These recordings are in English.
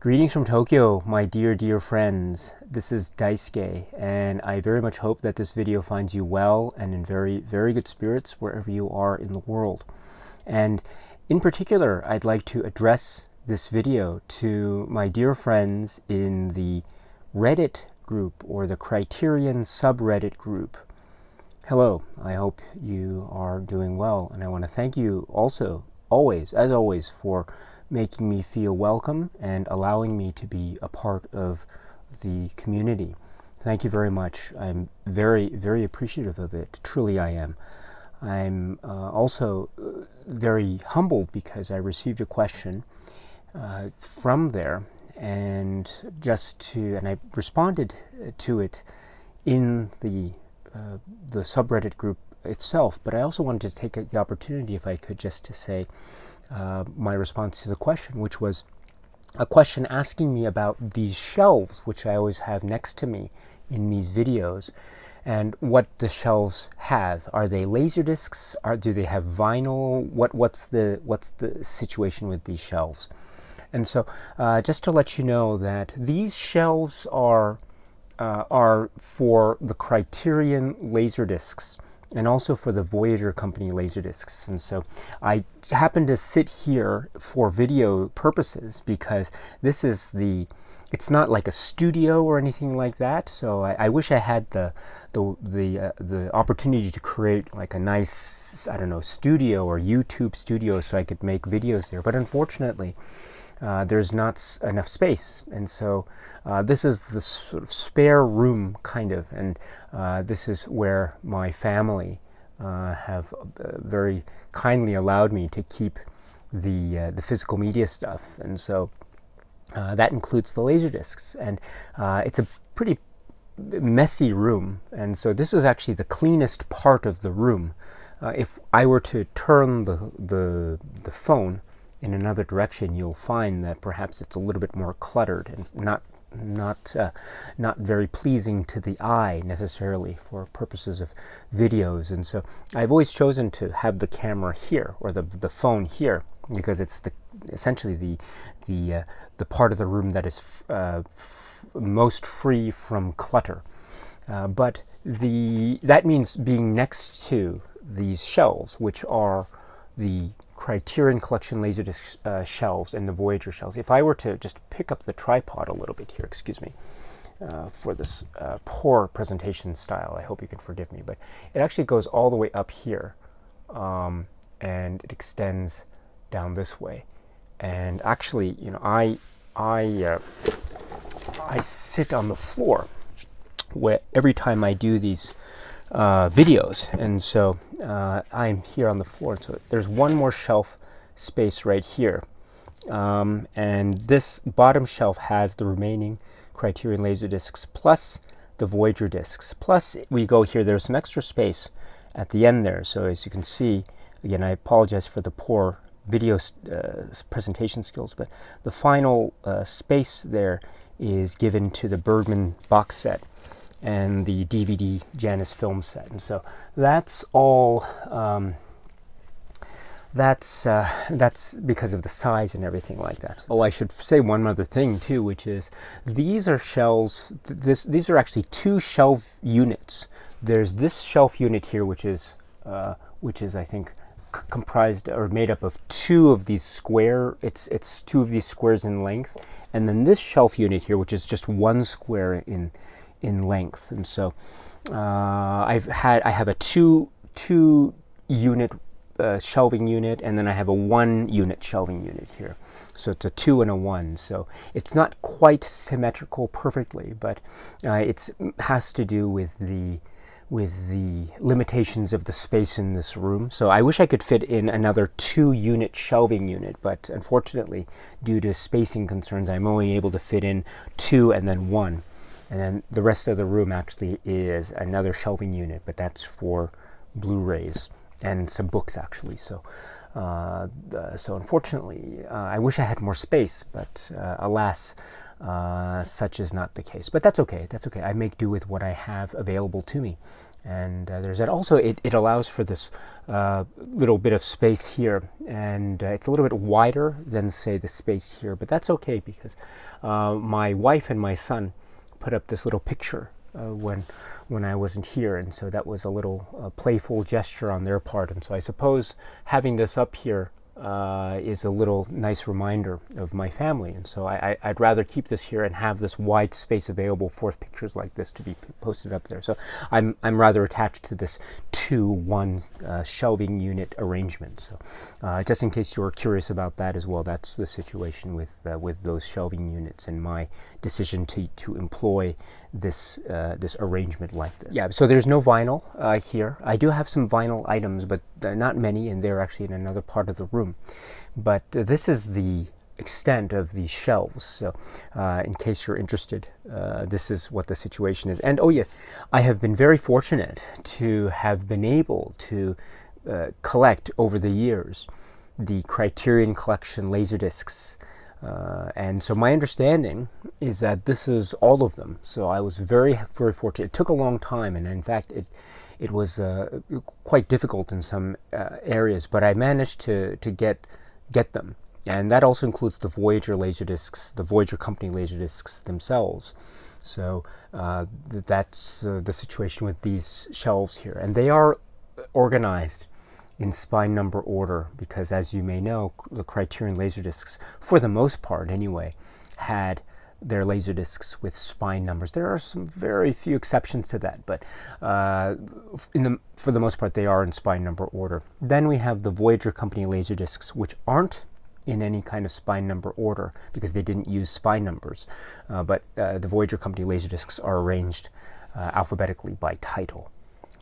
Greetings from Tokyo, my dear friends. This is Daisuke, and I very much hope that this video finds you well and in very good spirits wherever you are in the world. And in particular, I'd like to address this video to my dear friends in the Reddit group or the Criterion Sub-Reddit group. Hello, I hope you are doing well, and I want to thank you also, as always, for making me feel welcome and allowing me to be a part of the community. Thank you very much. I'm very appreciative of it. Truly I am. I'm also very humbled because I received a question from there, and I responded to it in the subreddit group itself, but I also wanted to take the opportunity, if I could, just to say my response to the question, which was a question asking me about these shelves, which I always have next to me in these videos, and what the shelves have. Are they laserdiscs? Do they have vinyl? What's the situation with these shelves? And so, just to let you know that these shelves are for the Criterion laserdiscs, and also for the Voyager company laserdiscs. And so I happen to sit here for video purposes because this is it's not like a studio or anything like that. So I wish I had the opportunity to create like a nice, I don't know, studio or YouTube studio so I could make videos there. But unfortunately, there's not enough space, and so this is the sort of spare room, kind of, and this is where my family have very kindly allowed me to keep the physical media stuff, and so that includes the laserdiscs, and it's a pretty messy room, and so this is actually the cleanest part of the room. If I were to turn the phone in another direction, you'll find that perhaps it's a little bit more cluttered and not very pleasing to the eye necessarily for purposes of videos. And so I've always chosen to have the camera here, or the phone here, because it's essentially the part of the room that is most free from clutter. But that means being next to these shelves, which are the Criterion Collection Laserdisc shelves and the Voyager shelves. If I were to just pick up the tripod a little bit here, excuse me, for this poor presentation style, I hope you can forgive me, but it actually goes all the way up here, and it extends down this way. And actually, you know, I sit on the floor where every time I do these videos, and so I'm here on the floor. So there's one more shelf space right here, and this bottom shelf has the remaining Criterion Laserdiscs plus the Voyager discs. Plus we go here, there's some extra space at the end there. So as you can see, again, I apologize for the poor video presentation skills, but the final space there is given to the Bergman box set and the DVD Janus film set. And so that's all, that's because of the size and everything like that. Oh, I should say one other thing too, which is these are shelves, these are actually two shelf units. There's this shelf unit here, which is I think comprised or made up of two of these it's two of these squares in length, and then this shelf unit here, which is just one square in length. And so I have a two unit shelving unit, and then I have a 1 unit shelving unit here. So it's a 2 and a 1. So it's not quite symmetrical perfectly, but it has to do with the limitations of the space in this room. So I wish I could fit in another 2 unit shelving unit, but unfortunately, due to spacing concerns, I'm only able to fit in 2 and then 1. And then the rest of the room actually is another shelving unit, but that's for Blu-rays and some books, actually. So, so unfortunately, I wish I had more space, but alas, such is not the case. But that's okay. That's okay. I make do with what I have available to me. And there's that. Also, it allows for this little bit of space here, and it's a little bit wider than, say, the space here. But that's okay, because my wife and my son put up this little picture when I wasn't here, and so that was a little playful gesture on their part. And so I suppose having this up here is a little nice reminder of my family, and so I'd rather keep this here and have this wide space available for pictures like this to be posted up there. So I'm rather attached to this 2-1 shelving unit arrangement. So just in case you were curious about that as well, that's the situation with those shelving units and my decision to employ this this arrangement like this. Yeah, so there's no vinyl here. I do have some vinyl items, but not many, and they're actually in another part of the room. But this is the extent of these shelves. So in case you're interested, this is what the situation is. And oh yes, I have been very fortunate to have been able to collect over the years the Criterion collection laserdiscs. And so my understanding is that this is all of them. So I was very, very fortunate. It took a long time, and in fact, it was quite difficult in some areas, but I managed to get them. And that also includes the Voyager laserdiscs, the Voyager company laserdiscs themselves. So that's the situation with these shelves here. And they are organized in spine number order, because as you may know, the Criterion laserdiscs, for the most part anyway, had their laserdiscs with spine numbers. There are some very few exceptions to that, but for the most part they are in spine number order. Then we have the Voyager company laserdiscs, which aren't in any kind of spine number order because they didn't use spine numbers, but the Voyager company laserdiscs are arranged alphabetically by title.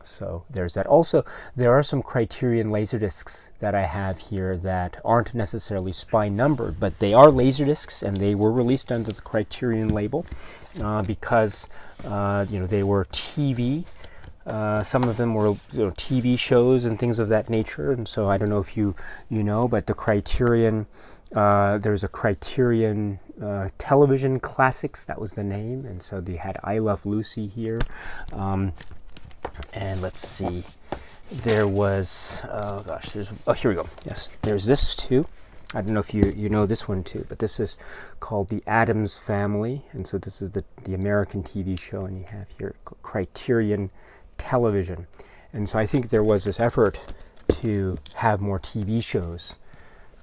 So there's that. Also, there are some Criterion laserdiscs that I have here that aren't necessarily spine numbered, but they are laserdiscs, and they were released under the Criterion label because they were TV. Some of them were TV shows and things of that nature. And so I don't know if you know, but the Criterion, there's a Criterion Television Classics, that was the name, and so they had I Love Lucy here. And let's see, there was, here we go. Yes, there's this too. I don't know if you know this one too, but this is called The Addams Family. And so this is the American TV show, and you have here Criterion Television. And so I think there was this effort to have more TV shows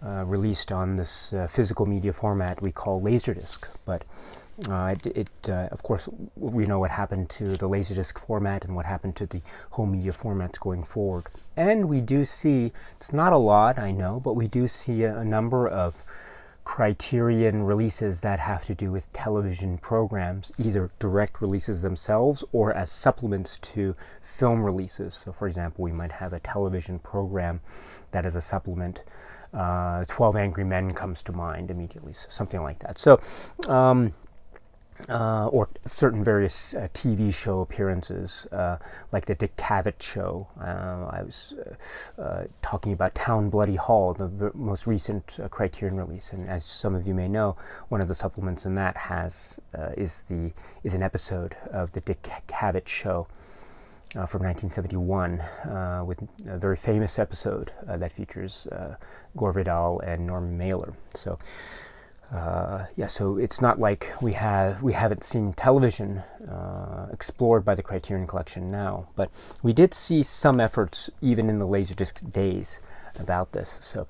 released on this physical media format we call Laserdisc. But of course, we know what happened to the Laserdisc format and what happened to the home media formats going forward. And we do see, it's not a lot, I know, but we do see a number of Criterion releases that have to do with television programs, either direct releases themselves or as supplements to film releases. So for example, we might have a television program that is a supplement. 12 Angry Men comes to mind immediately, so something like that. So or certain various TV show appearances, like the Dick Cavett show. I was talking about Town Bloody Hall, the most recent Criterion release, and as some of you may know, one of the supplements in that is an episode of the Dick Cavett show from 1971, with a very famous episode that features Gore Vidal and Norman Mailer. So. So it's not like we haven't seen television explored by the Criterion Collection now, but we did see some efforts even in the Laserdisc days about this. So,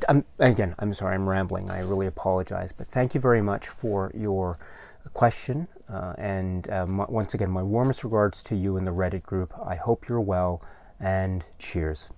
I'm sorry, I'm rambling. I really apologize, but thank you very much for your question, and once again, my warmest regards to you in the Reddit group. I hope you're well, and cheers.